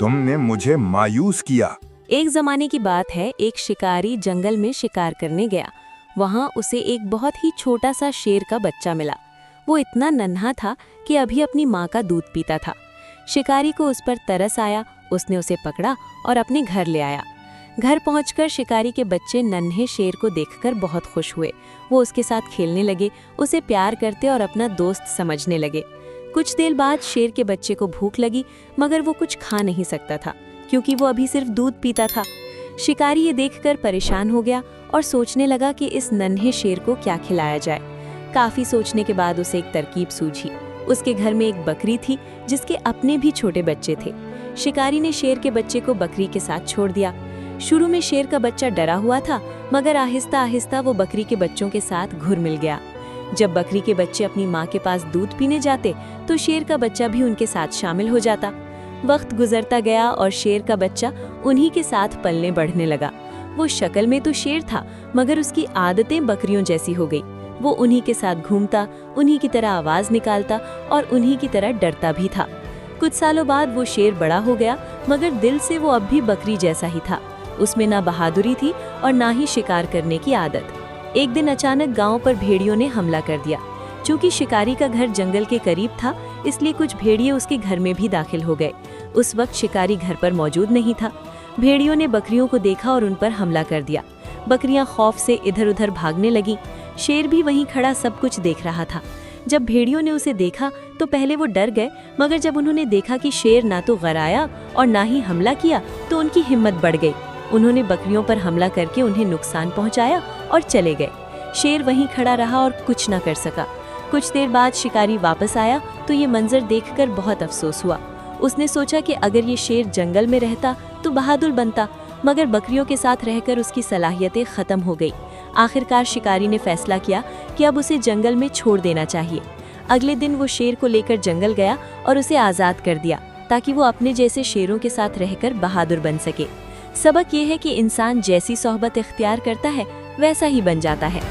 तुमने मुझे मायूस किया। एक जमाने की बात है, एक शिकारी जंगल में शिकार करने गया। वहां उसे एक बहुत ही छोटा सा शेर का बच्चा मिला। वो इतना नन्हा था कि अभी अपनी माँ का दूध पीता था। शिकारी को उस पर तरस आया, उसने उसे पकड़ा और अपने घर ले आया। घर पहुंचकर शिकारी के बच्चे नन्हे शेर को देखकर बहुत खुश हुए। वो उसके साथ खेलने लगे, उसे प्यार करते और अपना दोस्त समझने लगे। कुछ देर बाद शेर के बच्चे को भूख लगी, मगर वो कुछ खा नहीं सकता था क्योंकि वो अभी सिर्फ दूध पीता था। शिकारी ये देखकर परेशान हो गया और सोचने लगा कि इस नन्हे शेर को क्या खिलाया जाए। काफी सोचने के बाद उसे एक तरकीब सूझी। उसके घर में एक बकरी थी जिसके अपने भी छोटे बच्चे थे। शिकारी ने शेर के बच्चे को बकरी के साथ छोड़ दिया। शुरू में शेर का बच्चा डरा हुआ था, मगर आहिस्ता आहिस्ता वो बकरी के बच्चों के साथ घुल मिल गया। जब बकरी के बच्चे अपनी माँ के पास दूध पीने जाते तो शेर का बच्चा भी उनके साथ शामिल हो जाता। वक्त गुजरता गया और शेर का बच्चा उन्हीं के साथ पलने बढ़ने लगा। वो शक्ल में तो शेर था, मगर उसकी आदतें बकरियों जैसी हो गई। वो उन्हीं के साथ घूमता, उन्हीं की तरह आवाज निकालता और उन्हीं की तरह डरता भी था। कुछ सालों बाद वो शेर बड़ा हो गया, मगर दिल से वो अब भी बकरी जैसा ही था। उसमें ना बहादुरी थी और ना ही शिकार करने की आदत। एक दिन अचानक गांव पर भेड़ियों ने हमला कर दिया। चूंकि शिकारी का घर जंगल के करीब था, इसलिए कुछ भेड़िए उसके घर में भी दाखिल हो गए। उस वक्त शिकारी घर पर मौजूद नहीं था। भेड़ियों ने बकरियों को देखा और उन पर हमला कर दिया। बकरियां खौफ से इधर उधर भागने लगीं। शेर भी वहीं खड़ा सब कुछ देख रहा था। जब भेड़ियों ने उसे देखा तो पहले वो डर गए, मगर जब उन्होंने देखा कि शेर ना तो गराया और ना ही हमला किया तो उनकी हिम्मत बढ़ गई। उन्होंने बकरियों पर हमला करके उन्हें नुकसान पहुंचाया और चले गए। शेर वहीं खड़ा रहा और कुछ न कर सका। कुछ देर बाद शिकारी वापस आया तो ये मंजर देखकर बहुत अफसोस हुआ। उसने सोचा कि अगर ये शेर जंगल में रहता तो बहादुर बनता, मगर बकरियों के साथ रहकर उसकी सलाहियतें खत्म हो गई। आखिरकार शिकारी ने फैसला किया कि अब उसे जंगल में छोड़ देना चाहिए। अगले दिन वो शेर को लेकर जंगल गया और उसे आज़ाद कर दिया ताकि वो अपने जैसे शेरों के साथ रहकर बहादुर बन सके। सबक ये है कि इंसान जैसी सोहबत इख्तियार करता है वैसा ही बन जाता है।